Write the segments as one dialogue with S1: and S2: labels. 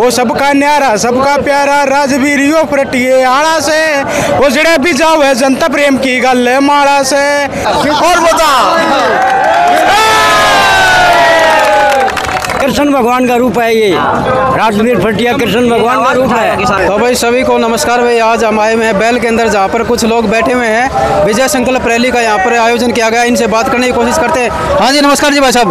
S1: वो सबका न्यारा सबका प्यारा राजवीर यो फरटिए आड़ा से वो जड़े भी जाओ है जनता प्रेम की गल है माड़ा से। और बता
S2: कृष्ण भगवान का रूप है, ये राजवीर फटिया कृष्ण भगवान का रूप है।
S3: तो भाई सभी को नमस्कार भाई, आज हम आए हुए हैं बैल के अंदर जहाँ पर कुछ लोग बैठे हुए हैं। विजय संकल्प रैली का यहाँ पर आयोजन किया गया, इनसे बात करने की कोशिश करते हैं। हाँ जी नमस्कार जी भाई साहब।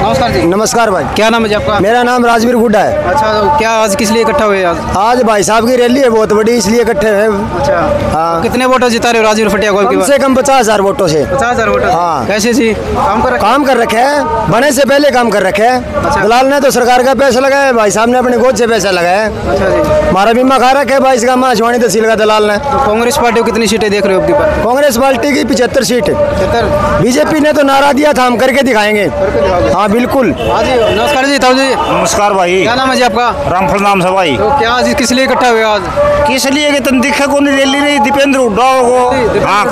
S3: नमस्कार जी।
S2: नमस्कार भाई।
S3: क्या नाम है जी आपका?
S2: मेरा नाम राजवीर गुड्डा है।
S3: अच्छा, तो क्या आज किस लिए इकट्ठा हुए?
S2: आज भाई साहब की रैली है बहुत बड़ी, इसलिए इकट्ठे हैं।
S3: अच्छा हाँ। कितने वोटों जिता रहे हो राजवीर फटिया को?
S2: कम से कम 50,000 वोटों से।
S3: 50,000 वोट? हाँ। कैसे जी?
S2: काम कर रखे हैं, बने से पहले काम कर रखे हैं।
S3: अच्छा।
S2: दलाल ने तो सरकार का पैसा लगाया, भाई साहब ने अपने गोद से पैसा लगाया।
S3: अच्छा जी।
S2: हमारा बीमा खा रखे है भाई इसका माशवाणी तहसील का दलाल ने।
S3: तो कांग्रेस पार्टी को कितनी सीटें देख रहे हो आपके पास?
S2: कांग्रेस पार्टी की 75 सीट। बीजेपी ने तो नारा दिया था हम करके दिखाएंगे। हाँ बिल्कुल।
S3: हाँ जी नमस्कार जी। ताऊ जी
S4: नमस्कार भाई।
S3: क्या नाम है जी आपका?
S4: रामफल नाम से भाई।
S3: तो क्या आज किस लिए इकट्ठा हुए आज?
S4: किस लिए कि तुम दिखे को नहीं रैली नहीं दीपेंद्र हुड्डा को। हाँ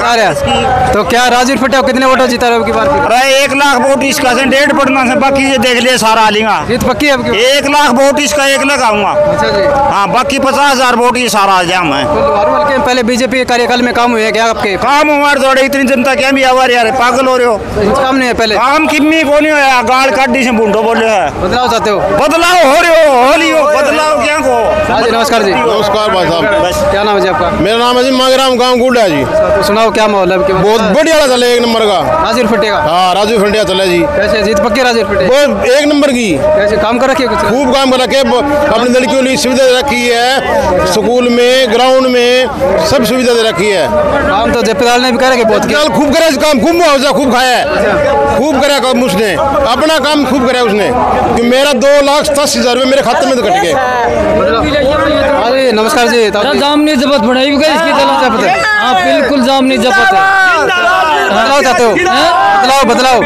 S3: तो क्या राजवीर फटिया कितने वोट जीता रहे हो आपकी बार?
S4: अरे 1 लाख वोट इसका से 1.5 पड़ना से, बाकी ये देख लिया सारा आलेगा।
S3: जीत पक्की है आपकी?
S4: 1 लाख वोट इसका 1 लगाऊंगा।
S3: अच्छा जी।
S4: हाँ बाकी 50,000 वोट ये सारा आ जाम है।
S3: तो पहले बीजेपी के कार्यकाल में काम हुए हैं क्या आपके?
S4: काम हमारे थोड़े इतनी जनता क्या भी आवार यार पागल हो रहे हो।
S3: कुछ काम नहीं है पहले?
S4: काम किन्नी को नहीं होया, गाड़ काटी से बूढ़ो बोले है।
S3: बदलाव चाहते हो?
S4: बदलाव हो रहे हो लियो बदलाव क्या को।
S3: हाँ जी नमस्कार जी।
S5: नमस्कार भाई साहब।
S3: क्या नाम है जी आपका?
S5: मेरा नाम है जी मांगराम गांव गुड्डा जी।
S3: तो सुनाओ क्या माहौल है?
S5: बहुत बढ़िया चले 1 नंबर का।
S3: राजवीर फटिया का?
S5: हाँ राजवीर फटिया चले जी।
S3: कैसे जीत पक्की राजवीर फटिया?
S5: बहुत 1 नंबर की।
S3: कैसे काम कर रखी है? कुछ
S5: खूब काम कर रखे, अपनी लड़कियों की सुविधा दे रखी है, स्कूल में ग्राउंड में सब सुविधा दे रखी है।
S3: काम तो जयप्रकाश ने भी कह रखे बहुत
S5: खूब करे काम, खूब मुआवजा खूब खाया है, खूब करे काम उसने, अपना काम खूब करे उसने। कि मेरा 2,80,000 रुपये मेरे खाते में तो कट गए।
S3: अरे नमस्कार जी।
S6: जामनी जबत बढ़ाई इसकी जबत है। हाँ बिल्कुल जामनी जबत है।
S3: बदलाव चाहते हो?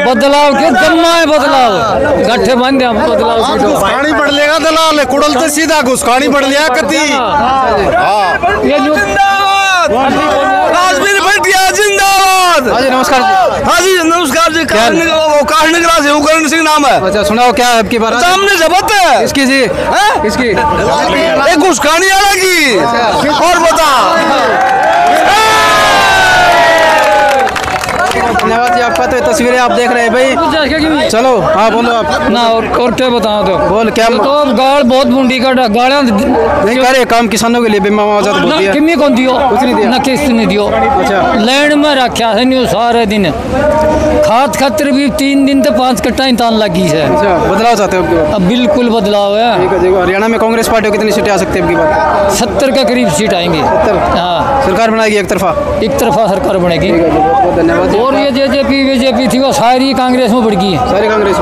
S6: बदलाव के जम्मा है बदलाव, गट्ठे बन गया बदलाव।
S5: घुसखानी बढ़ लेगा दलाल, कुड़ल तो सीधा घुसखानी बढ़ लिया कति।
S4: राजवीर फटिया जिंदाबाद।
S3: हाँ जी नमस्कार जी।
S4: हाँ जी नमस्कार जी। कारणिकरा से करण सिंह नाम है।
S3: अच्छा सुनाओ क्या है आपकी बात?
S4: सामने जबत है।
S3: किसकी जी? किसकी?
S4: एक घुसखानी वाला की। और बता।
S3: धन्यवाद जी आपका। तो तस्वीरें आप देख रहे हैं भाई। चलो हाँ बोलो आप
S6: ना और क्या बताओ तो
S3: बोल क्या?
S6: तो गाड़ बहुत मुंडी का गाड़ा
S3: नहीं कर रहे काम किसानों के लिए बीमा मुआवजा तो बहुत दिया।
S6: किमी कौन दियो?
S3: कुछ नहीं दिया
S6: ना किस्त नहीं दियो।
S3: अच्छा
S6: लैंड में रखा है नहीं सारे दिन, खाद खतर भी 3 दिन तो 5 कट्टा ही तान लगी है।
S3: अच्छा बदलाव चाहते हो आपकी?
S6: अब बिल्कुल बदलाव है।
S3: हरियाणा में कांग्रेस पार्टी को कितनी सीटें आ सकती है आपकी बात?
S6: 70 के करीब सीट आएंगी। हाँ
S3: सरकार बनाएगी एक तरफा
S6: सरकार बनेगी।
S3: धन्यवाद।
S6: और ये जेजेपी बीजेपी थी वो सारी कांग्रेस में बढ़ गई।
S3: सारी कांग्रेस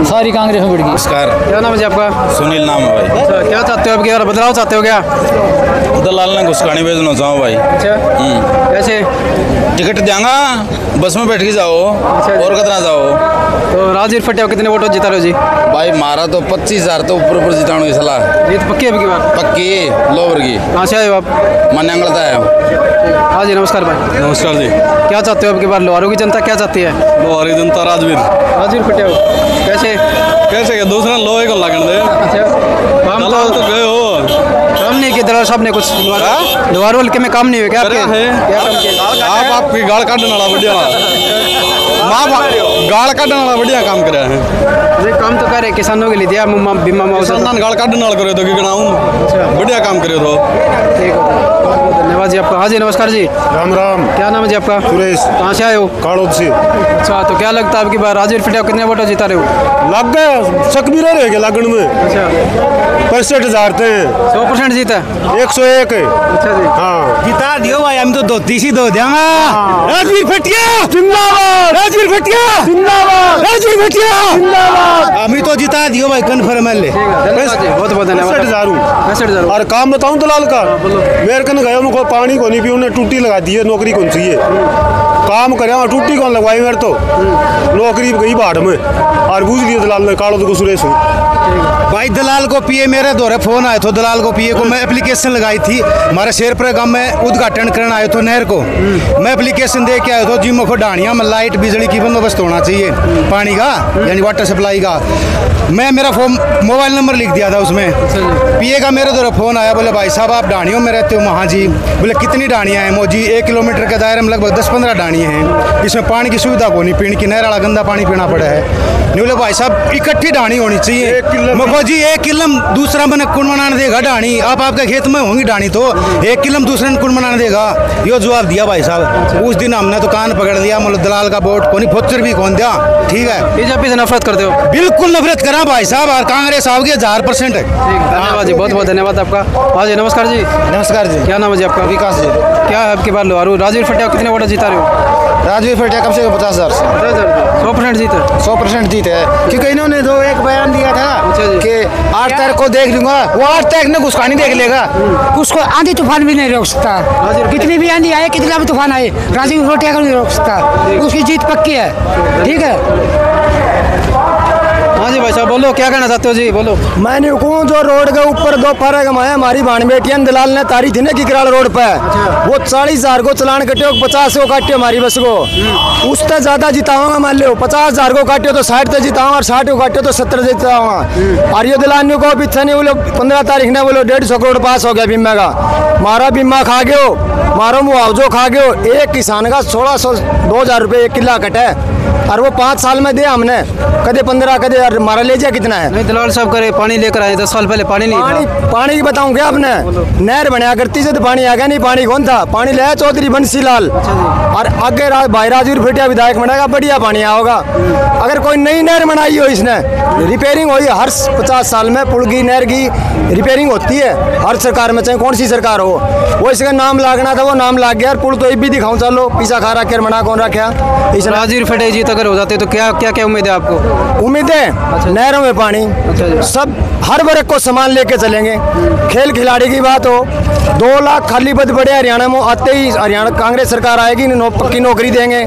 S3: में
S6: बढ़ गई।
S4: नमस्कार।
S3: क्या नाम है जी आपका?
S4: सुनील नाम है भाई।
S3: अच्छा क्या चाहते हो आपकी बार? बदलाव चाहते हो क्या?
S4: दलाल ने घुसखानी भेजना चाहूँ भाई।
S3: अच्छा कैसे?
S4: टिकट देंगा, बस में बैठ के जाओ और कितना जाओ।
S3: तो राजवीर फटिया कितने वोटों जीता रहे हो जी?
S4: भाई मारा तो 25,000 तो ऊपर जिताने की सलाह।
S3: जीत पक्की है आपकी बार?
S4: पक्की लोवर की।
S3: कहाँ से आए हो आप?
S4: मन अंगलता है।
S3: हाँ जी नमस्कार भाई।
S4: नमस्कार जी।
S3: क्या चाहते हो आपकी बार? लोहारू की जनता क्या चाहती है?
S4: लोहारी जनता राजवीर
S3: फटिया कैसे?
S4: कैसे दूसरा लोहे को लगन दे।
S3: अच्छा
S4: दलाल तो गए हो
S3: काम नहीं किया दलाल साहब ने कुछ? लोहारू हल्के में काम नहीं हुआ क्या आपके? क्या काम किया?
S4: आप आपकी गाड़ काटने वाला बढ़िया गाड़ काटने वाला बढ़िया काम करे हैं।
S3: काम तो करे किसानों के लिए दिया बीमा मुआवजा।
S4: गाड़ काटने वाला करे तो कि बढ़िया काम करे तो
S3: ठीक है। धन्यवाद जी आपका। हाँ जी नमस्कार जी।
S5: राम राम।
S3: क्या नाम है जी आपका?
S5: सुरेश।
S3: कहाँ से आए हो?
S5: काड़ोद से।
S3: अच्छा तो क्या लगता है आपकी बार राजवीर फटिया कितने वोटों जीता रहे हो?
S5: लग गए सकबीर रह गए लगन में।
S3: अच्छा
S5: 65,000 थे।
S3: 100% जीता?
S5: 101 है।
S3: अच्छा जी।
S5: हाँ
S1: जिता दियो भाई, हम तो धोती सी धो देंगे। राजवीर फटिया जिंदाबाद। राजवीर फटिया जिंदाबाद। राजवीर फटिया जिंदाबाद। हम तो जिता दियो भाई कन्फर्म है।
S3: बहुत बहुत धन्यवाद।
S5: 65,000। और काम बताऊं दलाल का? मेरे कन गए उनको पानी को नहीं पी, उन्हें टूटी लगा दी है। नौकरी कौन सी है? काम करे और टूटी कौन लगवाई? मेरे तो नौकरी गई बाढ़ में और बूझ लिया दलाल ने। काड़ो तो सुरेश
S1: भाई दलाल दलाल को पिए मेरे दौरे फोन आए थे, दलाल को पिए को मैं एप्लीकेशन लगाई थी, हमारे शेरपुर गांव में उद्घाटन करने आए थे नहर को, मैं एप्लीकेशन दे के आया था जिमो को डाणिया में लाइट बिजली की बंदोबस्त होना चाहिए, पानी का यानी वाटर सप्लाई का। मैं मेरा फोन मोबाइल नंबर लिख दिया था उसमें, पिए का मेरे दौरे फोन आया, बोले भाई साहब आप डाणियों में रहते हो? हाँ जी। बोले कितनी डाणियाँ हैं? मोजी 1 किलोमीटर के दायरे में लगभग 10-15 डाणियाँ हैं, इसमें पानी की सुविधा को नहीं, पीने की नहर वाला गंदा पानी पीना पड़ा है। नहीं बोले भाई साहब इकट्ठी डाणी होनी चाहिए, मको जी 1 किलम दूसरा मैंने कुण बनाने देगा डाणी, आप आपके खेत में होंगी डाणी तो 1 किलम दूसरे ने कुण बनाने देगा, यो जवाब दिया भाई साहब। उस दिन हमने तो कान पकड़ लिया, मतलब दलाल का वोट कोनी फोचर भी कौन दिया, ठीक है।
S3: बीजेपी से नफरत करते हो?
S1: बिल्कुल नफरत करा भाई साहब, और कांग्रेस आओगे 1000% है।
S3: धन्यवाद जी, बहुत बहुत धन्यवाद आपका। हाँ जी नमस्कार जी।
S2: नमस्कार जी।
S3: क्या नाम है जी आपका?
S2: विकास जी।
S3: क्या है आपके बार लोहारू राजवीर फटिया कितने वोट जिता रहे हो?
S2: राजवीर फटिया कम से कम 50,000 से
S3: 100% जीते?
S2: 100% जीत है, क्योंकि इन्होंने जो एक बयान दिया था
S3: अच्छा जी।
S2: कि 8 तारीख को देख लूंगा, वो 8 तारीख ने घुसखानी देख लेगा।
S7: उसको आंधी तूफान भी नहीं रोक सकता, कितनी भी आंधी आए कितना भी तूफान आए राजीव फटिया को नहीं रोक सकता, उसकी जीत पक्की है, ठीक है।
S3: हाँ जी भाई साहब बोलो, क्या कहना चाहते हो जी, बोलो।
S2: मैं नहीं कहूँ जो रोड के ऊपर 2 फारा कमाया हमारी भाण बेटियां दलाल ने तारी थी ना किकराल रोड पे, वो 40,000 को चलान कटे, 50 को काटे हमारी बस को, उससे ज्यादा जिताऊंगा। मान लो 50,000 को काटे तो 60 तक जिताऊंगा, और 60 को काटे तो 70 जिताऊंगा। और ये दलाल को पीछे नहीं बोलो 15 तारीख ने बोलो 150 करोड़ पास हो गया बीमा का, मारा बीमा खा गयो, मारो मुआवजो खा गयो। एक किसान का 1600-2000 रुपये 1 किला कटे, और वो 5 साल में दे हमने, कदे 15 कदे, और मारा ले जाए कितना है।
S3: नहीं दलाल साहब करे पानी लेकर आए 10 साल पहले पानी नहीं था।
S2: पानी की बताऊं क्या आपने, नहर बनया करती से तो पानी आ गया, नहीं पानी कौन था, पानी लाया चौधरी बंसी लाल, और आगे भाई राजवीर फटिया विधायक बनेगा, बढ़िया पानी आओगा। अगर कोई नई नहर बनाई हो, इसने रिपेयरिंग हुई हर 50 साल में, पुल की नहर की रिपेयरिंग होती है हर सरकार में, चाहे कौन सी सरकार हो। वो इसका नाम लागना था, वो नाम लाग गया, और पुल तो भी दिखाऊं चलो, पीछा खा रखा मना कौन रखा। इस
S3: राजवीर फटिया जीत अगर हो जाते तो क्या क्या क्या उम्मीद है आपको?
S2: उम्मीद है नहरों में पानी, सब हर वर्ग को सामान लेके चलेंगे। खेल खिलाड़ी की बात हो, 2 लाख खाली पद बड़े हरियाणा में, आते ही हरियाणा कांग्रेस सरकार आएगी, पक्की नौकरी देंगे,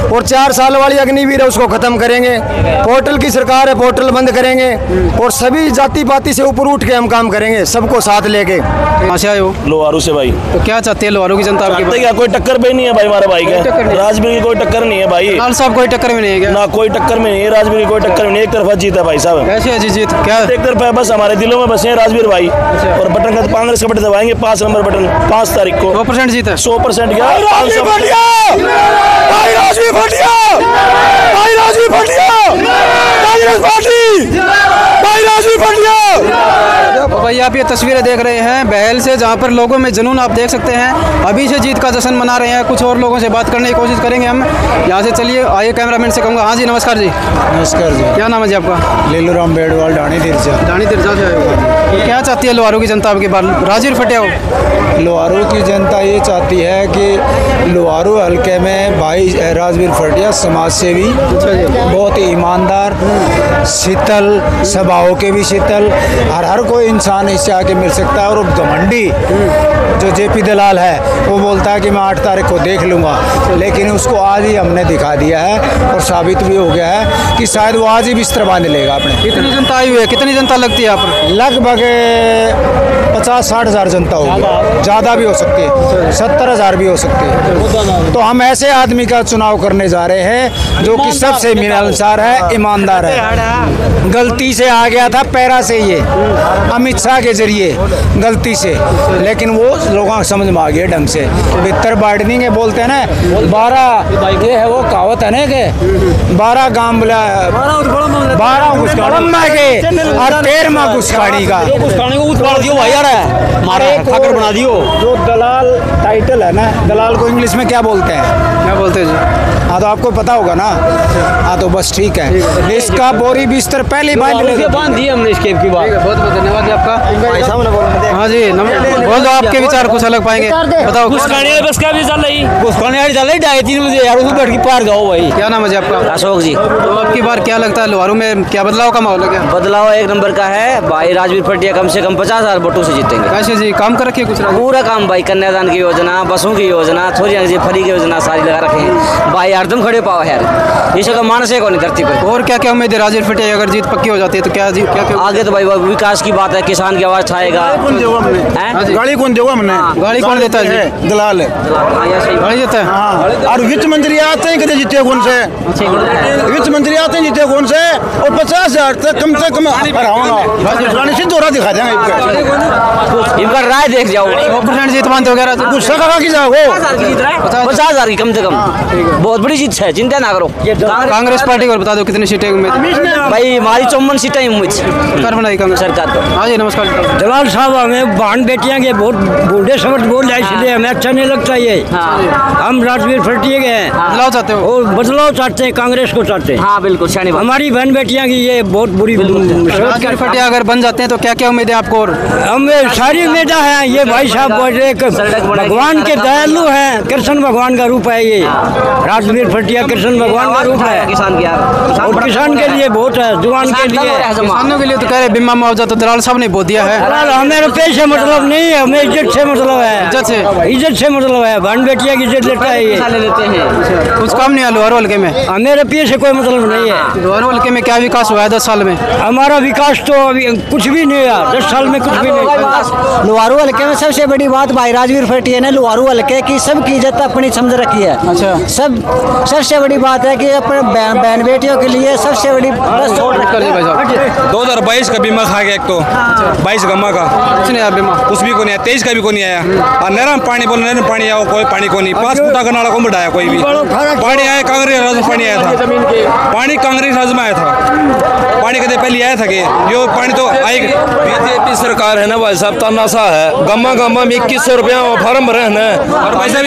S2: और 4 साल वाली अग्निवीर है उसको खत्म करेंगे। पोर्टल की सरकार है, पोर्टल बंद करेंगे, और सभी जाति पाति से ऊपर उठ के हम काम करेंगे, सबको साथ लेके।
S3: कहाँ से आए हो?
S8: लोहारू से भाई।
S3: तो क्या चाहते हैं लोहारू की जनता आपकी?
S8: क्या कोई टक्कर भी नहीं है भाई, हमारा भाई का राजवीर की कोई टक्कर नहीं है भाई।
S3: लाल साहब कोई टक्कर में नहीं है क्या?
S8: ना कोई टक्कर में नहीं है, राजवीर की कोई टक्कर में नहीं, एक तरफा जीत है भाई साहब।
S3: कैसे है जी जीत? क्या
S8: एक तरफा है, बस हमारे दिलों में बसे हैं राजवीर भाई, और बटन का कांग्रेस का बटन दबाएंगे, 5 नंबर बटन 5 तारीख को।
S3: 100% जीत है?
S8: 100% क्या?
S3: भाई आप ये तस्वीरें देख रहे हैं बहल से, जहाँ पर लोगों में जुनून आप देख सकते हैं, अभी से जीत का जश्न मना रहे हैं। कुछ और लोगों से बात करने की कोशिश करेंगे हम यहाँ से। चलिए आइए, कैमरामैन से कहूँगा। हाँ जी नमस्कार जी।
S2: नमस्कार जी।
S3: क्या नाम है जी आपका?
S2: लीलू राम बेड़वाल, डाणी तिरछा।
S3: डाणी तिरछा से आए हो। क्या चाहती है लोहारू की जनता आपके बार राजवीर फटिया हो?
S2: लोहारू की जनता ये चाहती है कि लोहारू हल्के में भाई राजवीर फटिया समाज सेवी, बहुत ही ईमानदार, शीतल स्वभाव के भी शीतल, हर कोई इंसान इससे आके मिल सकता है। और घमंडी जो जेपी दलाल है वो बोलता है कि मैं 8 तारीख को देख लूँगा, लेकिन उसको आज ही हमने दिखा दिया है, और साबित भी हो गया है कि शायद वो आज ही बिस्तर बांध लेगा अपने।
S3: कितनी जनता आई हुई है? कितनी जनता लगती है यहाँ पर?
S2: लगभग 50-60 हज़ार जनता होगी, ज़्यादा भी हो सकती है, 70,000 भी हो सकती है। तो हम ऐसे आदमी का चुनाव करने जा रहे हैं जो कि सबसे मिलनसार है, ईमानदार है। गलती से आ गया था पैरा से, ये अमित शाह के जरिए गलती से, लेकिन वो लोगों को समझ में आ गया ढंग से। बेहतर बार्डनिंग है बोलते हैं ना, 12 ये है वो कहावत है ना कि 12 गांव बोला 12 घुसखाड़ी के और 13वां घुसखाड़ी का
S8: खाकर बना दियो।
S2: जो दलाल टाइटल है ना, दलाल को इंग्लिश में क्या बोलते हैं?
S3: क्या बोलते हैं जी?
S2: हाँ तो आपको पता होगा ना। हाँ तो बस ठीक है, इसका बोरी बिस्तर पहले बांध दिए हमने इसके की बात।
S3: बहुत बहुत धन्यवाद आपका।
S2: भाई साहब ने बोला
S3: हाँ जी, बोल दो आपके विचार कुछ अलग पाएंगे, बताओ।
S8: बस क्या भी चल रही
S2: चल रही 2:30 बजे यार, बैठ के पार जाओ भाई।
S3: क्या नाम है जी आपका?
S4: अशोक जी।
S3: तो आपकी बार क्या लगता है लोहारू में क्या बदलाव का माहौल है? क्या
S4: बदलाव एक नंबर का है भाई। राजवीर फटिया कम से कम 50,000 वोटों से जीतेंगे।
S3: कैसे जी काम कर रखिए कुछ
S4: पूरा काम भाई, कन्यादान की योजना, बसों की योजना, थोड़ी अंग्रेजी फ्री की योजना सारी लगा रखे हैं भाई। हरदम खड़े पाओ यार, ये तो मानस है कौन धरती पर।
S3: और क्या क्या उम्मीद है राजवीर फटिया अगर जीत पक्की हो जाती है तो क्या क्या
S4: आगे तो भाई विकास की बात है, किसान की आवाज उठाएगा।
S5: गाड़ी कौन देगा हमने?
S3: गाड़ी कौन देता है जी?
S5: दलाल है,
S3: गाड़ी देता है।
S5: हाँ। और वित्त मंत्री आते हैं कभी जीते कौन से? वित्त मंत्री आते हैं जीते कौन से? और 50,000 तक कम से कम सिद्धोरा दिखा देंगे
S4: इनका राय देख जाओ।
S3: 100% जीत मानते हो?
S5: गुस्सा कहा कि जाओ
S4: 50,000 की कम से कम, बहुत बड़ी जीत है, चिंता ना करो।
S3: कांग्रेस पार्टी को बता दो कितनी सीटें उम्मीद?
S4: भाई हमारी 54 सीटें उम्मीद
S3: सरकार बनाई कांग्रेस
S4: सरकार को।
S3: हाँ जी नमस्कार।
S9: दलाल साहब हमें बहन बेटियां के बहुत बूढ़े शब्द बोल रहे, इसलिए हमें अच्छा नहीं लगता ये। हम राजवीर फटिया के हैं,
S3: बदलाव चाहते हो?
S9: और बदलाव चाहते हैं, कांग्रेस को चाहते हैं।
S4: हाँ बिल्कुल शानी बात।
S9: हमारी बहन बेटियां की ये बहुत बुरी
S3: राजवीर फटिया अगर बन जाते हैं तो क्या क्या उम्मीद है आपको? और
S9: हमें सारी उम्मीदें हैं। ये भाई साहब एक भगवान के दयालु हैं, कृष्ण भगवान का रूप है ये। राजवीर फटिया कृष्ण भगवान का रूप है,
S4: किसान की
S9: और किसान के लिए बहुत है, जुबान के लिए,
S3: किसानों के लिए तो कह रहे बीमा मुआवजा तो दलाल साहब ने बोल दिया है।
S9: हमें रुपये से मतलब नहीं है, हमें इज्जत से मतलब है।
S3: इज्जत से
S9: मतलब है, बहन बेटिया की इज्जत लेता है ये।
S4: लेते हैं
S3: कुछ काम नहीं है लोहारू हल्के में?
S9: हमें रुपये से कोई मतलब नहीं है।
S3: लोहारू हल्के में क्या विकास हुआ है 10 साल में?
S9: हमारा विकास तो अभी कुछ भी नहीं है, 10 साल में कुछ भी नहीं।
S10: लोहारू हल्के में सबसे बड़ी बात भाई राजवीर फटिया ने लोहारू हल्के की सबकी इज्जत अपनी समझ रखी है।
S3: अच्छा।
S10: सबसे बड़ी बात है कि अपने बहन बेटियों के लिए सबसे बड़ी बस
S11: 2022 का बीमा खा गया एक तो 22 गम्मा का
S3: कुछ नहीं आया बीमा,
S11: कुछ भी को नहीं आया, 23 का भी को नहीं आया। और नरम पानी बोल नरम पानी आओ, कोई पानी को नहीं। 5 फुटा का नाला को बढ़ाया कोई भी पानी आया। कांग्रेस राज में पानी आया था, पानी कांग्रेस राज में आया था। पानी कदे पहले आया था कि जो पानी तो आएगा।
S12: बीजेपी सरकार है ना भाई साहब, तानाशाह है। गम्मा गम्मा में 2100 रुपया फार्म भरे हैं।
S11: और भाई साहब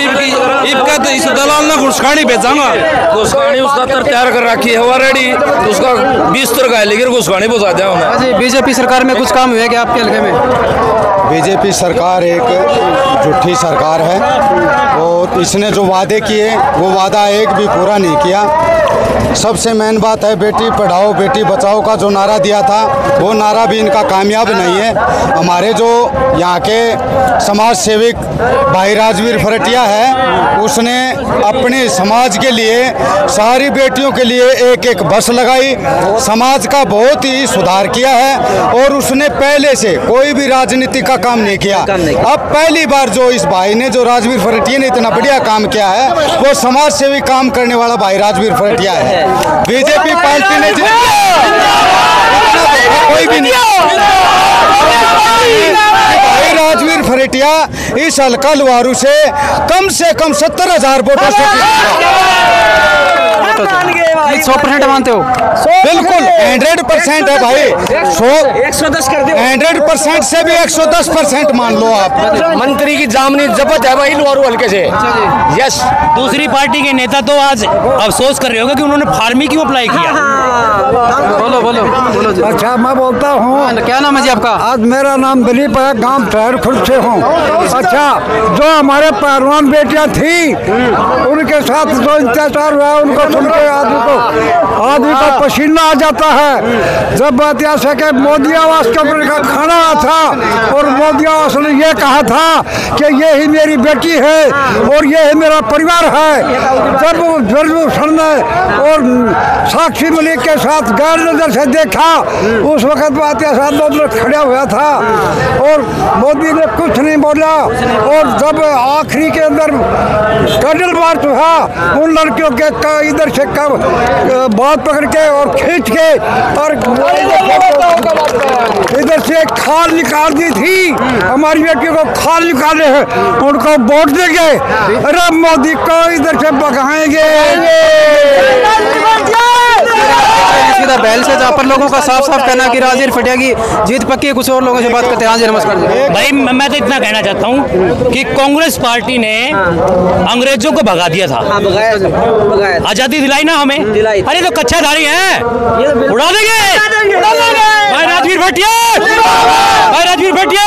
S11: इनका तो इस दलाल ना घुसखानी बेचांगा,
S12: घुसखानी उसका तैयार कर रखी है ऑलरेडी, उसका 20 तरह का है, लेकिन घुसखानी पहुंचा दिया उन्हें।
S3: बीजेपी सरकार में कुछ काम हुए क्या आपके हल्के में?
S1: बीजेपी सरकार एक झूठी सरकार है, और इसने जो वादे किए वो वादा एक भी पूरा नहीं किया। सबसे मेन बात है बेटी पढ़ाओ बेटी बचाओ का जो नारा दिया था वो नारा भी इनका कामयाब नहीं है। हमारे जो यहाँ के समाज सेवक भाई राजवीर फटिया है, उसने अपने समाज के लिए सारी बेटियों के लिए एक बस लगाई, समाज का बहुत ही सुधार किया है। और उसने पहले से कोई भी राजनीति का काम नहीं किया। अब पहली बार जो इस भाई ने जो राजवीर फटिया ने इतना बढ़िया काम किया है, वो समाज सेवी काम करने वाला भाई राजवीर फटिया है। बीजेपी पार्टी ने कोई भी नहीं। भाई राजवीर फटिया इस हल्का लोहारू से कम 70,000 वोटों से
S3: 100% मानते हो?
S1: बिल्कुल 100% है भाई।
S4: 110 कर दो,
S1: 100% से भी 110% मान लो आप।
S12: मंत्री की जामनी जब्त है भाई लोहारू हल्के से। यस।
S8: दूसरी पार्टी के नेता तो आज अफसोस कर रहे होंगे कि उन्होंने फार्मी क्यों अप्लाई किया।
S3: बोलो जी।
S2: अच्छा मैं बोलता हूँ,
S3: क्या नाम है जी आपका?
S2: आज मेरा नाम दिलीप है, गांव शहर खुद से हूँ। अच्छा, जो हमारे पहलवान बेटियां थी उनके साथ जो अत्याचार हुआ उनको सुन के आदमी को पसीना आ जाता है। जब बात ऐसा कि मोदी आवास कंपनी का खाना था और मोदी आवास ने ये कहा था कि ये ही मेरी बेटी है और ये ही मेरा परिवार है। जब जरूर ने और साक्षी मलिक के साथ गैर नजर से देखा, उस वक्त बात ऐसा दोनों खड़ा हुआ था और मोदी ने कुछ नहीं बोला। और जब आखिरी के अंदर कैंडल मार्च हुआ, उन लड़कियों के इधर से बात पकड़ के और खींच के और इधर से खाल निकाल दी थी। हमारी बेटियों को खाल निकाले हैं, उनको वोट देंगे। अरे मोदी को इधर से भगाएंगे।
S3: सीधा बैल से, जहाँ पर लोगों का साफ साफ कहना कि राजवीर फटिया की जीत पक्की है। कुछ और लोगों से बात करते हैं। हाँ जी, नमस्कार जी।
S13: भाई मैं तो इतना कहना चाहता हूँ कि कांग्रेस पार्टी ने अंग्रेजों को भगा दिया था, आजादी दिलाई ना हमें। अरे तो कच्चाधारी है, उड़ा देंगे भाई राजवीर भटिया, भाई राजवीर भटिया।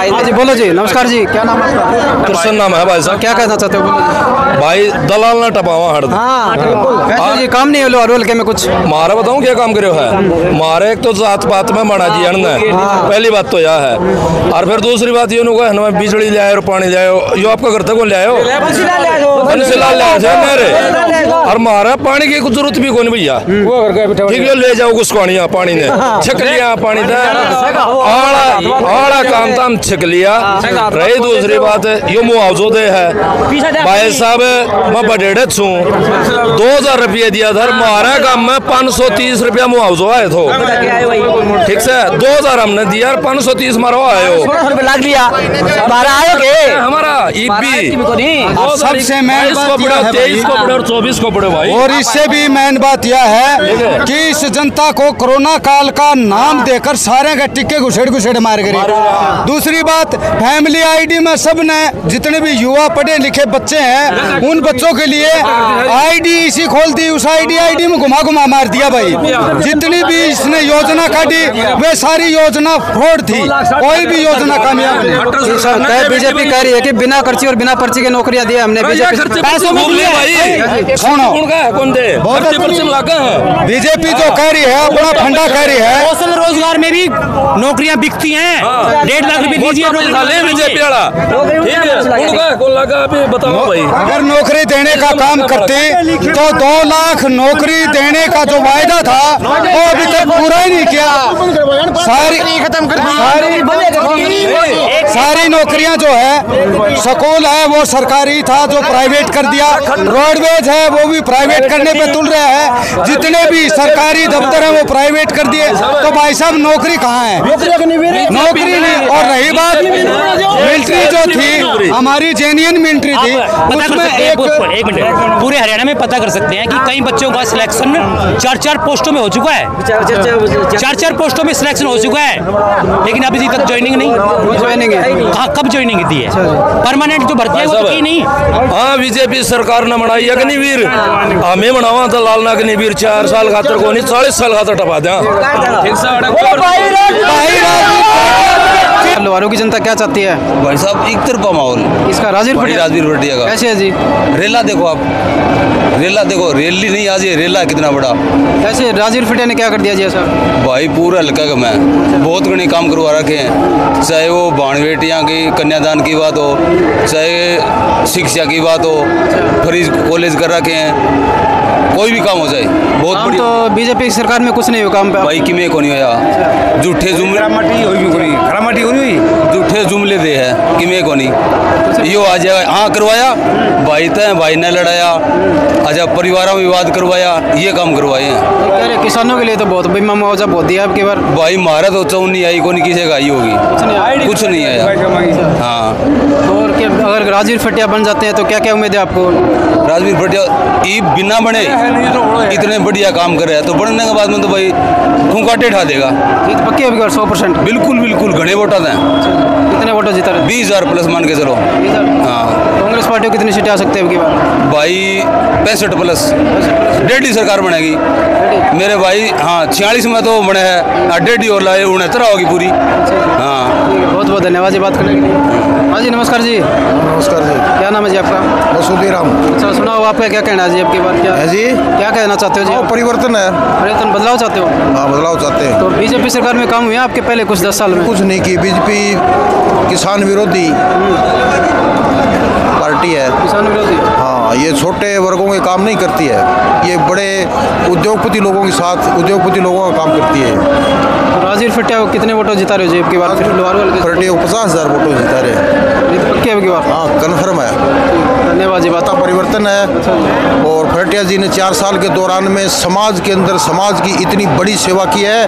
S3: हाँ जी, बोलो जी। नमस्कार जी, क्या नाम है आपका?
S12: कृष्ण नाम है भाई साहब।
S3: क्या कहना चाहते हो?
S12: भाई दलाल ना टपावा हट।
S3: हाँ बिल्कुल, काम नहीं है हल्के में कुछ।
S12: मारा बताऊं क्या काम करे है मारे। एक तो जात पात में बना जी अन्न है, पहली बात तो यह है। और फिर दूसरी बात ये नुका बिजली ले आए और पानी ले आए, यो आपका घर तक कौन ले आयो? और मारा पानी की कुछ जरूरत भी कौन भैया, ठीक है ले जाओ घुसकानिया पानी ने छक लिया, पानी ने आड़ा काम था हम छक लिया। रही दूसरी बात यो मुआवजो दे है भाई साहब, मैं बडेड़े छू 2000 रुपये दिया था, मारा काम में 530 रुपया मुआवजो आए थो, ठीक से 2000 हमने दिया, 530 मारो आयो
S10: लाग लिया
S12: हमारा
S1: सबसे मेन बात
S12: 23 को पड़े और 24 को पड़े भाई।
S1: और इससे भी मेन बात यह है कि इस जनता को कोरोना काल का नाम देकर सारे के टिक्के घुसेड़ मार गए। दूसरी बात, फैमिली आईडी में सब ने जितने भी युवा पढ़े लिखे बच्चे हैं उन बच्चों के लिए आईडी इसी खोल दी, उस आईडी में घुमा मार दिया भाई। जितनी भी इसने योजना काटी वे सारी योजना फ्रॉड थी, कोई भी योजना कामयाब नहीं।
S3: बीजेपी कह रही है कि बिना खर्ची और बिना पर्ची के नौकरियां दी हमने, पैसों में
S1: बीजेपी जो कह रही है अपना फंडा कह रही है।
S13: कौशल रोजगार में भी नौकरियां बिकती हैं, 1.5 लाख रुपए दीजिए
S12: बीजेपी वाला, बताओ भाई।
S1: अगर नौकरी देने का काम करते तो 2 लाख नौकरी देने का जो वायदा था वो अभी तक पूरा ही नहीं किया। सारी नौकरियां जो है, स्कूल है वो सरकारी था जो प्राइवेट कर दिया, रोडवेज है वो भी प्राइवेट करने पे तुल रहा है, जितने भी सरकारी दफ्तर है वो प्राइवेट कर दिए। तो भाई साहब नौकरी कहाँ है? नौकरी नहीं। और रही बात मिलिट्री जो थी हमारी जेन्युइन मिलिट्री थी, उसमें एक
S13: मिनट पूरे हरियाणा में पता कर सकते हैं कि कई बच्चों का सिलेक्शन 4 पोस्टों में हो चुका है, 4 पोस्टों में सिलेक्शन हो चुका है, लेकिन अभी तक ज्वाइनिंग नहीं। कहाँ कब ज्वाइनिंग दी है? परमानेंट जो भर्ती है वो तो की नहीं।
S12: हाँ बीजेपी सरकार ने बनाई अग्निवीर, हमें बनावा था लालना अग्निवीर 4 साल खातर को नहीं 40 साल खातर टपा दिया।
S3: लोहारों की जनता क्या चाहती है?
S14: भाई साहब एक तरफा माहौल
S3: इसका राजवीर
S14: भटिया का
S3: कैसे है जी?
S14: रेला देखो आप, रेला देखो, रेली नहीं आज ये रेला कितना बड़ा।
S3: कैसे राजवीर फटिया ने क्या कर दिया जी सर?
S14: भाई पूरा हल्का का मैं बहुत घने काम करवा रखे हैं, चाहे वो बाण बेटियाँ की कन्यादान की बात हो, चाहे शिक्षा की बात हो, फ्री कॉलेज कर रखे हैं, कोई भी काम हो जाए बहुत बड़ी।
S3: तो बीजेपी सरकार में कुछ नहीं हुआ काम पे
S14: भाई किमें को नहीं होया, झूठे झूठे जुमले दे है किमें को नहीं यो आ जाए। हाँ करवाया भाई तय भाई ने लड़ाया, अच्छा परिवारों में विवाद करवाया, ये काम करवाए हैं।
S3: किसानों के लिए तो बहुत बीमा मुआवजा बहुत दिया आपकी बार।
S14: भाई मारा तो चौन नहीं आई, कौन किसी आई होगी, कुछ नहीं आया। हाँ
S3: और क्या अगर राजवीर फटिया बन जाते हैं तो क्या क्या उम्मीद है आपको?
S14: राजवीर फटिया ये बिना बने इतने बढ़िया काम कर रहे हैं तो बनने के बाद में तो भाई खूंकाटे ठा देगा।
S3: जीत पक्की है 100%?
S14: बिल्कुल बिल्कुल, घने वोट आते हैं।
S3: कितने वोट जीता रहे?
S14: 20,000 प्लस मान के चलो। हाँ
S3: कांग्रेस पार्टी को कितनी सीटें आ सकती है अब की बार?
S14: भाई 65 प्लस, 1.5 सरकार बनेगी मेरे भाई। हाँ 46 में तो बने हैं, 1.5 और लाए 69 होगी पूरी। हाँ
S3: बहुत बहुत धन्यवाद जी बात करने के लिए। हाँ जी नमस्कार जी।
S15: नमस्कार जी।
S3: क्या नाम है जी आपका?
S15: मसूदी राम।
S3: अच्छा सुनाओ आपका क्या कहना है जी आपकी बात? क्या
S15: है जी?
S3: क्या कहना चाहते हो जी?
S15: परिवर्तन है,
S3: परिवर्तन बदलाव चाहते हो?
S15: हाँ बदलाव चाहते हैं।
S3: तो बीजेपी सरकार में काम हुए आपके पहले कुछ 10 साल में?
S15: कुछ नहीं की, बीजेपी किसान विरोधी पार्टी है।
S3: किसान विरोधी?
S15: हाँ ये छोटे वर्गों के काम नहीं करती है, ये बड़े उद्योगपति लोगों के साथ उद्योगपति लोगों का काम करती है।
S3: तो राजवीर फटिया को कितने वोटों जिता रहे हो जी आपकी बार?
S15: फटिया को 50,000 वोटों जिता रहे।
S3: पक्की है बार?
S15: हाँ कन्फर्म है।
S3: धन्यवाद जी।
S15: बात परिवर्तन है। और फटिया जी ने 4 साल के दौरान में समाज के अंदर समाज की इतनी बड़ी सेवा की है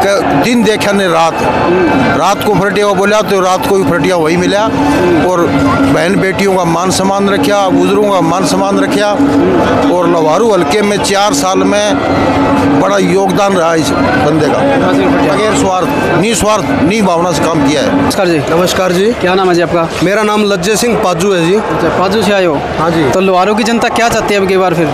S15: कि दिन देखा ने रात को फटिया को बोला तो रात को भी फटिया वही मिला। और बहन बेटियों का मान सम्मान रखा, बुजुर्गों का मान सम्मान रखा। और लवारू हल्के में 4 साल में बड़ा योगदान रहा इस बंदे का, बगैर स्वार्थ निभावना से काम किया है।
S3: नमस्कार जी।
S16: नमस्कार जी।
S3: क्या नाम है जी आपका?
S16: मेरा नाम लज्जे सिंह पाजू है जी।
S3: अच्छा, पाजू से आए हो?
S16: हाँ जी।
S3: तो लोहारू की जनता क्या चाहती है अब की बार फिर?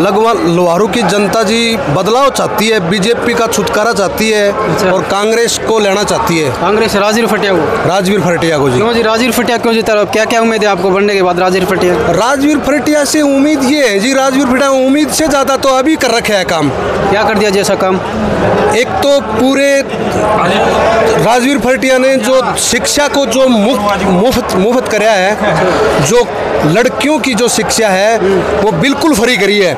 S16: लोहारू की जनता जी बदलाव चाहती है, बीजेपी का छुटकारा चाहती है और कांग्रेस को लेना चाहती है।
S3: कांग्रेस राजवीर फटिया को?
S16: राजवीर फटिया को जी।
S3: क्यों जी राजवीर फटिया क्यों जीता रहे हो? क्या क्या उम्मीद है आपको बनने के बाद राजवीर फटिया?
S16: राजवीर फटिया से उम्मीद ये है जी, राजवीर फटिया उम्मीद से ज़्यादा तो अभी कर रखे है काम।
S3: क्या कर दिया जैसा काम?
S16: एक तो पूरे राजवीर फटिया ने जो शिक्षा को जो मुफ्त कराया है, जो लड़कियों की जो शिक्षा है वो बिल्कुल फ्री करी है।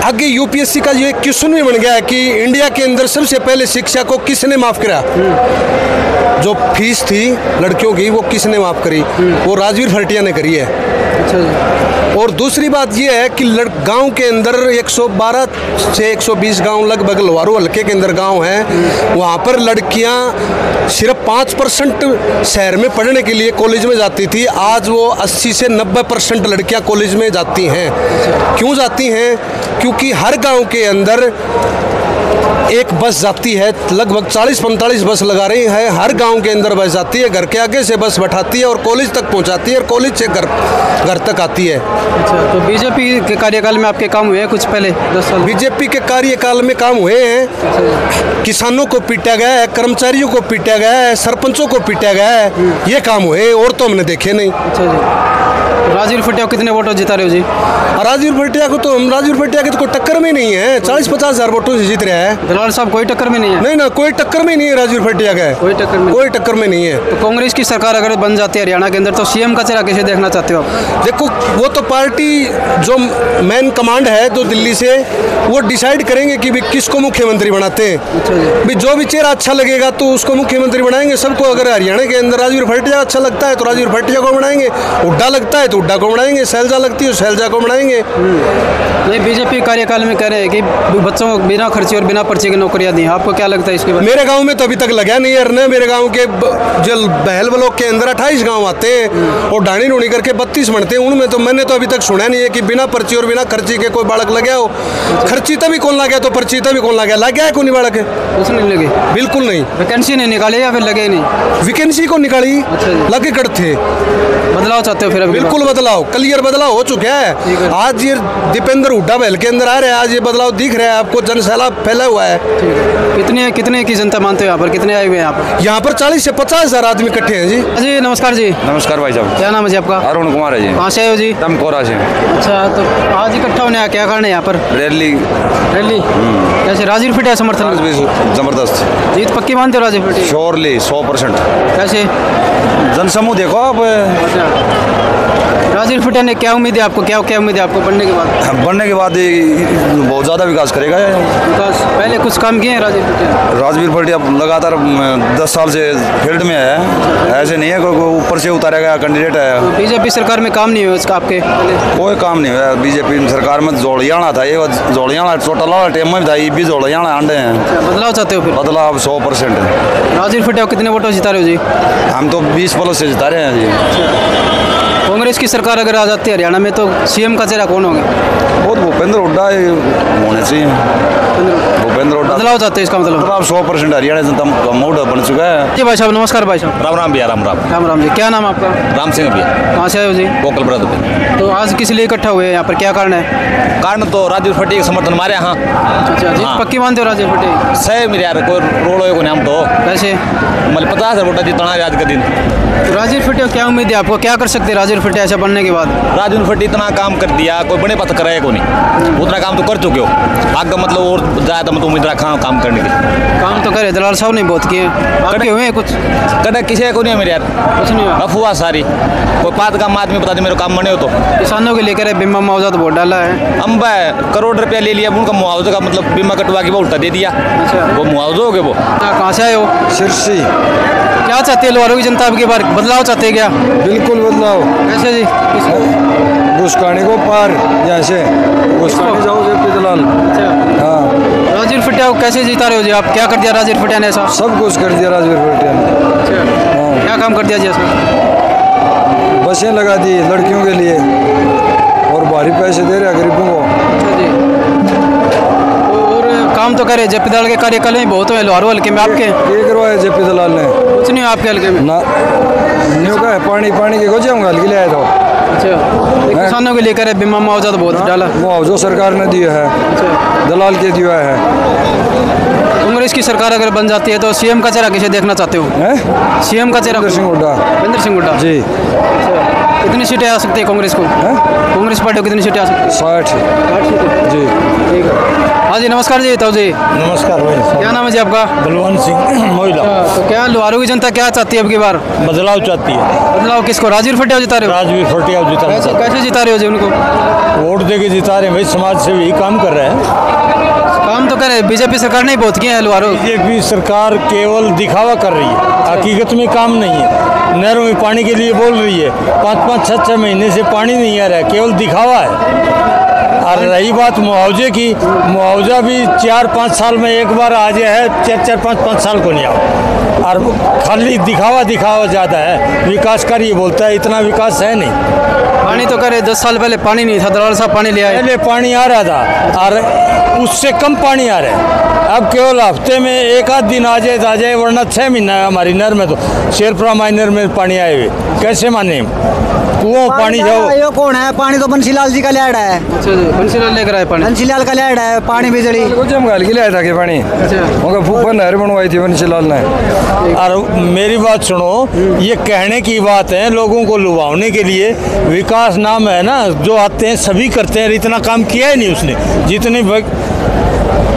S16: आगे यूपीएससी का ये क्वेश्चन भी बन गया है कि इंडिया के अंदर सबसे पहले शिक्षा को किसने माफ करा, जो फीस थी लड़कियों की वो किसने माफ करी, वो राजवीर फटिया ने करी है। और दूसरी बात ये है कि गांव के अंदर 112 से 120 गांव लगभग लोहारू हल्के के अंदर गांव हैं, वहाँ पर लड़कियां सिर्फ 5% शहर में पढ़ने के लिए कॉलेज में जाती थी, आज वो 80 से 90% लड़कियां कॉलेज में जाती हैं। क्यों जाती हैं? क्योंकि हर गांव के अंदर एक बस जाती है, लगभग 40-45 बस लगा रही है, हर गांव के अंदर बस जाती है, घर के आगे से बस बैठाती है और कॉलेज तक पहुंचाती है और कॉलेज से घर तक आती है।
S3: अच्छा, तो बीजेपी के कार्यकाल में आपके काम हुए हैं कुछ पहले 10 साल?
S16: बीजेपी के कार्यकाल में काम हुए हैं, किसानों को पीटा गया है, कर्मचारियों को पीटा गया है, सरपंचों को पीटा गया है, ये काम हुए और तो हमने देखे नहीं।
S3: अच्छा जी। राजवीर फटिया को कितने वोटों जिता रहे हो जी?
S16: राजवीर फटिया को तो हम राजवीर फटिया की तो कोई टक्कर में नहीं है, 40-50 हज़ार वोटों से जीत रहा है।
S3: दलाल साहब कोई टक्कर में नहीं है?
S16: नहीं ना, कोई टक्कर में नहीं है राजवीर फटिया का,
S3: कोई टक्कर में
S16: नहीं है।
S3: तो कांग्रेस की सरकार अगर बन जाती है हरियाणा के अंदर तो सीएम का चेहरा कैसे देखना चाहते हो आप?
S16: देखो वो तो पार्टी जो मेन कमांड है तो दिल्ली से वो डिसाइड करेंगे कि भी किसको मुख्यमंत्री बनाते हैं। भी जो भी चेहरा अच्छा लगेगा तो उसको मुख्यमंत्री बनाएंगे सबको। अगर हरियाणा के अंदर राजवीर फटिया अच्छा लगता है तो राजवीर फटिया को बनाएंगे, हुड्डा लगता है तो हुड्डा को बनाएंगे, शैलजा लगती है शैलजा को बनाएंगे।
S3: नहीं, बीजेपी कार्यकाल में कह रहे हैं कि बच्चों को बिना खर्चे और बिना पर्चे की नौकरियां दी, आपको क्या लगता है इसके बारे में?
S16: मेरे गांव में तो अभी तक लगा नहीं है। मेरे गांव के जो बहल ब्लॉक के अंदर 28 गांव आते हैं और ढाणी ढूंढी करके 32 बनते हैं, उनमें तो मैंने तो अभी तक सुना नहीं है कि बिना पर्ची और बिना खर्ची के कोई बालक लगे हो। खर्ची तभी कौन लगा तो पर्ची तभी कौन लगा, लग गया है कोई बालक है?
S3: कुछ नहीं लगे,
S16: बिल्कुल नहीं।
S3: वैकेंसी नहीं निकाली या फिर लगे नहीं?
S16: वैकेंसी को निकाली, लगे कट थे।
S3: बदलाव चाहते हो फिर?
S16: बिल्कुल बदलाव, क्लियर बदलाव हो चुका है। आज ये दीपेंद्र हुड्डा बहल के अंदर आ रहे हैं, आज ये बदलाव दिख रहा है आपको, जनसैलाब फैला हुआ है।
S3: कितने की जनता मानते हो यहाँ पर? कितने आए हुए हैं यहाँ पर?
S16: यहाँ पर 40 से 50 हज़ार आदमी इकट्ठे हैं जी।
S3: जी नमस्कार जी।
S17: नमस्कार भाई साहब।
S3: क्या नाम है जी आपका?
S17: अरुण कुमार है जी।
S3: कहाँ से आए हो जी?
S17: दमकोरा से।
S3: अच्छा, तो आज इकट्ठा होने क्या कारण है यहाँ पर?
S17: रैली।
S3: कैसे राजवीर फटिया समर्थन?
S17: जबरदस्त
S3: जीत पक्की मानते हो राजवीर फटिया?
S17: श्योरली 100%।
S3: कैसे?
S17: जनसमूह देखो आप।
S3: राजवीर फटिया ने क्या उम्मीद है आपको? क्या उम्मीद है आपको बनने के बाद?
S17: बनने के बाद बहुत ज़्यादा विकास करेगा।
S3: विकास पहले कुछ काम किए हैं राजवीर फटिया?
S17: राजवीर फटिया लगातार 10 साल से फील्ड में है, ऐसे नहीं है कोई ऊपर से उतारा गया कैंडिडेट है।
S3: तो बीजेपी सरकार में काम नहीं हुआ इसका आपके?
S17: कोई काम नहीं हुआ बीजेपी सरकार में। जोड़ियाणा था ये, जोड़ियाणा टोटल वाला टाइम में था, ये भी जोड़ियाणा अंडे हैं।
S3: बदलाव चाहते हो फिर?
S17: बदलाव 100%।
S3: राजवीर फटिया कितने वोटों जिता रहे हो जी?
S17: हम तो 20+ से जिता रहे हैं जी।
S3: कांग्रेस की सरकार अगर आ जाती है हरियाणा में तो सीएम का चेहरा कौन होगा?
S17: बहुत भूपेंद्र हुड्डा होने चाहिए। भूपेंद्र हुड्डा।
S3: बदलाव चाहते हैं इसका मतलब?
S17: 100% हरियाणा जनता का मूड बन चुका है।
S3: जी भाई साहब नमस्कार। भाई साहब
S18: राम राम भैया। राम राम।
S3: राम राम जी। क्या नाम आपका?
S18: राम सिंह भैया।
S3: कहाँ से आए हो जी?
S18: गोकल ब्रद पे।
S3: तो आज किस लिए इकट्ठा हुए यहाँ पर, क्या कारण है?
S18: कारण तो राजवीर फटिया के समर्थन मारे यहाँ।
S3: अच्छा जी। पक्की मानते हो राजवीर फटिया?
S18: सही मेरे यार, कोई रोड हो हम तो
S3: कैसे
S18: मतलब 50,000 वोटा जीतना आज का दिन।
S3: तो राजवीर फटिया क्या उम्मीद है आपको? क्या कर सकते हैं राजवीर फटिया ऐसा बनने के बाद?
S18: राजवीर फटिया इतना काम कर दिया, कोई बड़े पथ कराया को नहीं, उतना काम तो कर चुके हो। आगे मतलब और ज़्यादा मतलब उम्मीद रखा काम करने के।
S3: काम तो करे, दलाल साहब ने बहुत किए। आपके हुए कुछ?
S18: कदा किसी को नहीं है मेरे यार,
S3: कुछ नहीं हुआ।
S18: अफवाह सारी। कोई पात काम आदमी बता दे मेरे काम बने हो तो।
S3: किसानों के लेकर बीमा मुआवजा तो बहुत डाला है।
S18: हम करोड़ रुपया ले लिया, उनका मुआवजा का मतलब बीमा कटवा के वो उल्टा दे दिया।
S3: अच्छा,
S18: वो मुआवजा हो गया। वो
S3: कहाँ से आए हो?
S15: सिरसी।
S3: क्या चाहते हैं लोहारू की जनता आपकी बार? बदलाव चाहते हैं क्या?
S2: बिल्कुल बदलाव।
S3: कैसे जी?
S2: घुसकाने को पार, यहाँ से घुसकाने जाओ जेपी दलाल।
S3: अच्छा हाँ। राजवीर फटिया को कैसे जीता रहे हो जी आप? क्या कर दिया राजवीर फटिया ने ऐसा?
S2: सब कुछ कर दिया राजवीर फटिया ने।
S3: अच्छा हाँ। क्या काम कर दिया जी ऐसा?
S2: बसें लगा दी लड़कियों के लिए और भारी पैसे दे रहे हैं गरीबों को।
S3: अच्छा जी। और काम तो करे जेपी दलाल के कार्यकाल में बहुत हुए लोहारू हल्के में आपके
S16: करवाया जेपी दलाल ने
S3: कुछ नहीं आपके हल्के में
S16: ना न्यू का पानी के गोजे हम हल्के ले आए तो
S3: अच्छा किसानों के लिए करे बीमा मुआवजा तो बहुत डाला
S16: मुआवजा सरकार ने दिया है दलाल के दिया है।
S3: कांग्रेस की सरकार अगर बन जाती है तो सीएम का चेहरा किसे देखना चाहते हो? सीएम का चेहरा भूपेंद्र सिंह हुड्डा जी। कितनी सीटें आ सकती है कांग्रेस को? कांग्रेस पार्टी को कितनी सीटें आ सकती है? 60 सीटें जी। ठीक है। हाँ जी नमस्कार जी ताऊ जी।
S19: नमस्कार भाई।
S3: क्या नाम है जी आपका?
S19: बलवंत सिंह मोइला।
S3: तो क्या लोहारू की जनता क्या चाहती है अब की बार?
S19: बदलाव चाहती है।
S3: बदलाव किसको? राजवीर फटिया जिता रहे हो?
S19: राजवीर फटिया जिता रहे हैं।
S3: कैसे जिता रहे हो जी उनको?
S19: वोट देके जिता रहे हैं भाई, समाज से यही काम कर रहे हैं।
S3: काम तो करे बीजेपी सरकार ने बहुत किया है लोहारू।
S19: बीजेपी सरकार केवल दिखावा कर रही है, हकीकत में काम नहीं है। नहरों में पानी के लिए बोल रही है, 5-5, 6-6 महीने से पानी नहीं आ रहा है, केवल दिखावा है। और रही बात मुआवजे की, मुआवजा भी 4-5 साल में एक बार आ जाए है, 4-4, 5-5 साल को नहीं आओ। और खाली दिखावा ज़्यादा है। विकास का ये बोलता है, इतना विकास है नहीं।
S3: पानी तो करे 10 साल पहले पानी नहीं था, दलाल साहब पानी ले आए।
S19: पहले पानी आ रहा था और उससे कम पानी आ रहा है। अब केवल हफ्ते में 1-आध दिन आ जाए, वरना 6 महीना है हमारी नहर में तो शेरपुरा माइनर में पानी आए हुए। कैसे माने? कुओं पानी जाओ।
S10: ये कौन है? पानी तो बंसीलाल जी का लियाड़ा है।
S3: अच्छा जी, बंसीलाल लेकर आए पानी।
S10: बंसीलाल का लियाड़ा है पानी बिजली।
S16: हम गाल के लाया था कि पानी।
S3: अच्छा।
S16: उनका फूफा नहर बनवाई थी बंसीलाल ने।
S19: और मेरी बात सुनो, ये कहने की बात है लोगों को लुभाने के लिए। विकास नाम है ना, जो आते हैं सभी करते हैं, इतना काम किया ही नहीं उसने जितने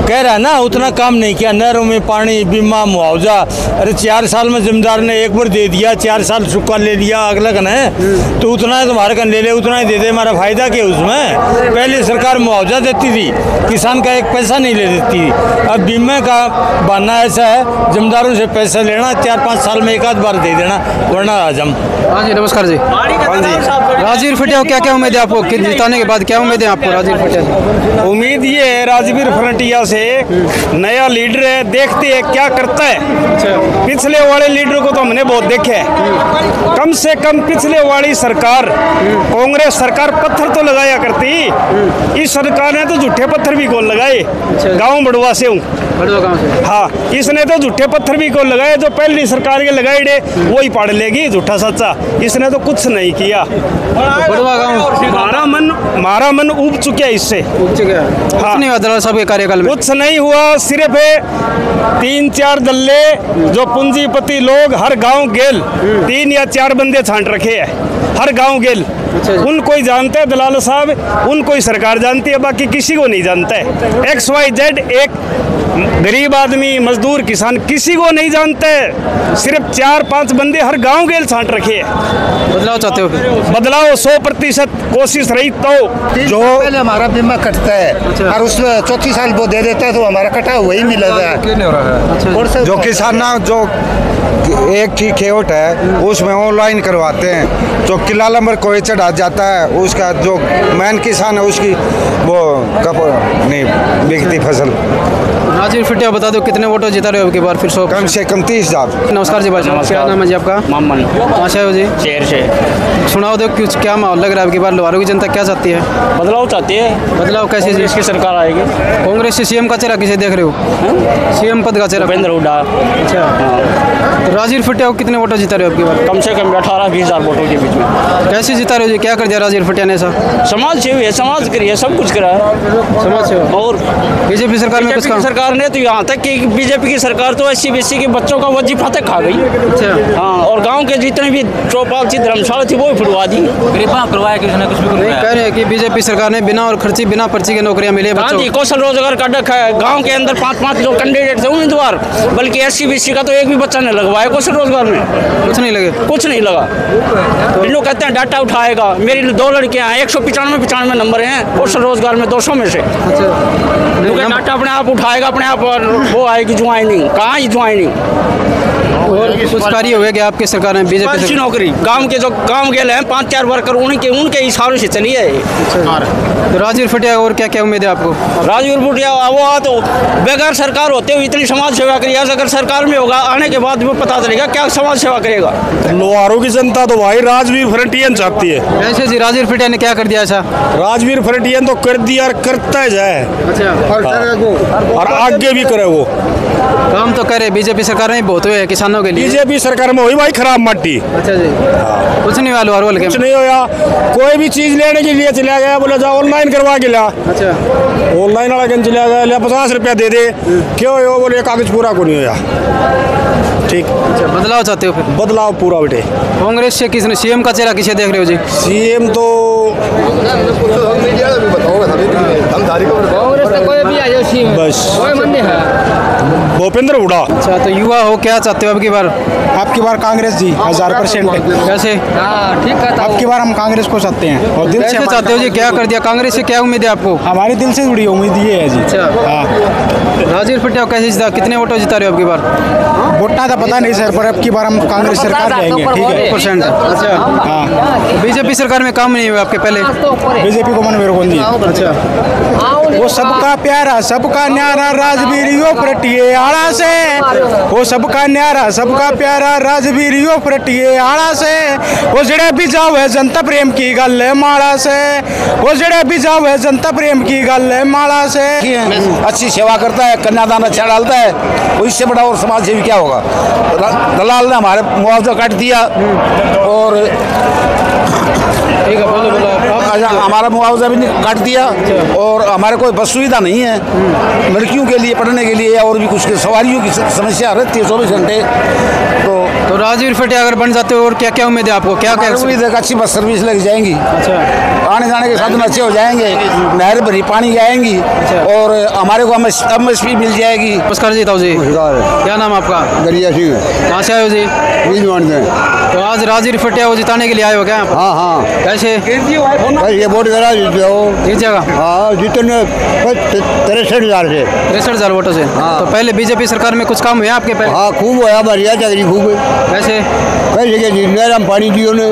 S19: कह रहा है ना, उतना काम नहीं किया। नहरों में पानी, बीमा, मुआवजा, अरे 4 साल में जमींदार ने एक बार दे दिया, 4 साल सूखा ले लिया, अगला कन है तो उतना है तुम्हारे कन ले ले, उतना ही दे दे, हमारा फायदा क्या उसमें? पहले सरकार मुआवजा देती थी, किसान का एक पैसा नहीं ले देती थी। अब बीमे का बहाना ऐसा है, जमींदारों से पैसा लेना, 4-5 साल में 1-आध बार दे देना, वरना आजम।
S3: हाँ जी नमस्कार जी। राजवीर फटिया क्या क्या उम्मीद है आपको? जिताने के बाद क्या उम्मीद है आपको राजवीर फटिया?
S20: उम्मीद ये है राजवीर फटिया से, नया लीडर है, देखते हैं क्या करता है। पिछले वाले लीडर को तो हमने बहुत देखे है। कम से कम पिछले वाली सरकार, कांग्रेस सरकार पत्थर तो लगाया करती, इस सरकार ने तो झूठे पत्थर भी कौन लगाए। गाँव बड़ुआ से हूँ। हाँ, इसने तो झूठे पत्थर भी कौन लगाए, जो पहली सरकार के लगाए डे वही पाड़ लेगी झूठा सच्चा। इसने तो कुछ नहीं किया। हमारा मन उब चुका है इससे।
S3: हाँ, नहीं हुआ सब के कार्यकाल में
S20: कुछ नहीं हुआ। सिर्फ 3-4 दल्ले जो पूंजीपति लोग हर गांव गेल 3 या 4 बंदे छांट रखे हैं, हर गांव गेल। उनको ही जानते हैं दलाल साहब, उनको ही सरकार जानती है, बाकी किसी को नहीं जानता है। XYZ एक गरीब आदमी, मजदूर, किसान किसी को नहीं जानते। सिर्फ 4-5 बंदे हर गांव गेल छांट रखे हैं।
S3: बदलाव चाहते हो?
S20: बदलाव 100% कोशिश रही तो।
S1: जो पहले हमारा बीमा कटता है और उसमें चौथी साल वो दे देता है तो हमारा कटा हुआ ही मिलेगा।
S15: जो किसान ना, जो एक की खेवट है उसमें ऑनलाइन करवाते हैं, जो किला नंबर कोई चढ़ा जाता है, उसका जो मैन किसान है उसकी वो कब नहीं बिकती फसल।
S3: राजवीर फटिया बता दो कितने वोटों जीता रहे हो की बार? फिर 100
S15: कम से कम 30,000।
S3: नमस्कार जी भाई, क्या नाम है जी आपका?
S21: मामन।
S3: कहाँ से हो जी?
S21: शहर से।
S3: सुनाओ दो कुछ, क्या माहौल लग रहा है आपकी बार? लोहारू की जनता क्या चाहती है?
S21: बदलाव चाहती है।
S3: बदलाव कैसे जी?
S21: इसकी सरकार आएगी।
S3: कांग्रेस से सीएम का चेहरा किसे देख रहे हो? सीएम पद का चेहरा
S21: भूपेंद्र हुड्डा।
S3: अच्छा, तो राजवीर फटिया को कितने वोटों जीता रहे हो आपकी बार?
S21: कम से कम 18-20 हज़ार वोटों के बीच में।
S3: कैसे जीता रहे हो जी? क्या कर दिया राजवीर फटिया ने ऐसा?
S21: समाज सेवी है, समाज करी है, सब कुछ करा है
S3: समाज सेवा।
S21: और
S3: बीजेपी सरकार में कुछ काम?
S21: सरकार ने तो यहाँ तक कि बीजेपी की सरकार तो SC-BC के बच्चों का वजीफा तक खा गई।
S3: अच्छा।
S21: हाँ, और गांव के जितने भी चौपाल थी, धर्मशाला थी, वो भी फुटवा दी।
S3: करवाया किसी ने कुछ भी नहीं कह रहे हैं कि बीजेपी सरकार ने बिना और खर्ची, बिना पर्ची के नौकरियां मिली है बच्चों को।
S21: कौशल रोजगार का डक है। गांव के अंदर 5-5 जो कैंडिडेट थे उम्मीदवार, बल्कि SC-BC का तो एक भी बच्चा नहीं लगवाया कौशल रोजगार में।
S3: कुछ नहीं लगे?
S21: कुछ नहीं लगा। इन लोग कहते हैं डाटा उठाएगा। मेरी 2 लड़कियां हैं, 195 नंबर हैं कौशल रोजगार में 200 में से। डाटा अपने आप उठाएगा, अपने आप वो आएगी ज्वाइनिंग। कहाँ ही ज्वाइनिंग?
S3: कुछ कार्य हुए क्या आपकी सरकार में? बीजेपी
S21: अच्छी नौकरी गांव के जो गांव गेले हैं 5-4 वर्कर उनके हिसाब से चली है।
S3: तो राजवीर फटिया और क्या क्या उम्मीद है आपको?
S21: राजवीर फटिया वो तो बेकार सरकार होते हुए इतनी समाज सेवा करी, अगर सरकार में होगा आने के बाद वो पता चलेगा क्या समाज सेवा करेगा।
S20: लोहारों की जनता तो भाई राजवीर फटिया चाहती है।
S3: कैसे जी राजवीर फटिया ने क्या कर दिया? ऐसा
S20: राजवीर फटिया तो कर दिया और करता जाए।
S3: अच्छा।
S20: और आगे भी करे वो
S3: काम तो करे। बीजेपी सरकार में बहुत हुए किसानों के लिए।
S20: बीजेपी सरकार में हुई भाई खराब मट्टी।
S3: अच्छा जी। कुछ नहीं वालों और
S20: कुछ नहीं होया। कोई भी चीज लेने के लिए चला गया, बोला जाओ ऑनलाइन करवा के ला।
S3: अच्छा।
S20: ऑनलाइन वाला कहीं चला गया, ले 50 रुपया दे दे, क्यों हो बोले कागज पूरा को नहीं होया। ठीक।
S3: अच्छा, बदलाव चाहते हो फिर?
S20: बदलाव पूरा बेटे।
S3: कांग्रेस से किसने सीएम का चेहरा किसे देख रहे हो जी?
S20: सीएम तो बस भूपेंद्र हुड्डा।
S3: अच्छा, तो युवा हो क्या चाहते हो अब की बार?
S2: आपकी बार कांग्रेस जी 1000%।
S3: कैसे?
S2: अब की बार हम कांग्रेस को चाहते हैं और दिल से
S3: चाहते हो जी। क्या कर दिया कांग्रेस से? क्या उम्मीद है आपको?
S2: हमारी दिल से जुड़ी उम्मीद ये है जी।
S3: अच्छा। राजवीर फटिया कैसे जीता? कितने वोटों जिता रहे हो अब की बार?
S2: वोटना तो पता नहीं सर, पर अब की बार हम कांग्रेस सरकार जाएंगे। ठीक है।
S3: % अच्छा। हाँ। बीजेपी सरकार में काम नहीं हुआ आपके पहले?
S2: बीजेपी को मन मेरे जी।
S3: अच्छा।
S2: वो सबका प्यारा सबका न्यारा राजवीरियो फटिए आड़ा से, वो सबका न्यारा सबका प्यारा राजवीरियो फटिए आड़ा से, वो जड़े भी जावे जनता प्रेम की गल है माड़ा से, वो जड़े भी जावे जनता प्रेम की गल है माड़ा से।
S5: अच्छी सेवा करता है, कन्यादान अच्छा डालता है, और इससे बड़ा और समाज सेवी क्या होगा। दलाल ने हमारे मुआवजा काट दिया और हमारा मुआवजा भी काट दिया, और हमारे कोई बस सुविधा नहीं है लड़कियों के लिए पढ़ने के लिए, और भी कुछ सवारियों की समस्या रहती है 24 घंटे।
S3: तो राजवीर फटिया अगर बन जाते हो और क्या क्या उम्मीद है आपको? क्या क्या
S5: उम्मीद है? अच्छी बस सर्विस लग जाएंगी।
S3: अच्छा।
S5: आने जाने के साधन अच्छे हो जाएंगे, नहर भरी पानी आएंगी। अच्छा। और हमारे को MSP मिल जाएगी।
S3: नमस्कार जी ताऊ जी। क्या नाम आपका?
S6: दरिया सिंह।
S3: कहाँ से आए हो जी? तो आज राजवीर फटिया को जिताने के लिए आए हो क्या?
S6: हाँ हाँ।
S3: कैसे?
S6: ये वोट करा
S3: इस जगह?
S6: हाँ, जितने 63,000 से।
S3: 63,000 वोटों से। हाँ। तो पहले बीजेपी सरकार में कुछ काम हुआ आपके पहले?
S6: हाँ, खूब हुआ, बढ़िया चाकरी खूब।
S3: कैसे?
S6: कैसे के नहर पानी दियो ने।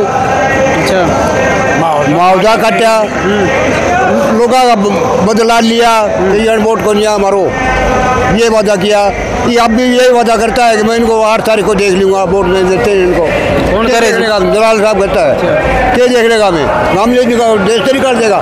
S3: अच्छा।
S6: मुआवजा काटा, लोगों का बदला लिया, वोट को नहीं हमारो ये वादा किया। ये अब भी यही वादा करता है कि मैं इनको 8 तारीख को देख लूँगा, वोट नहीं देते हैं इनको।
S3: कौन करेगा?
S6: दलाल साहब कहता है क्या देख लेगा, मैं नाम ले देगा, देश से निकाल देगा।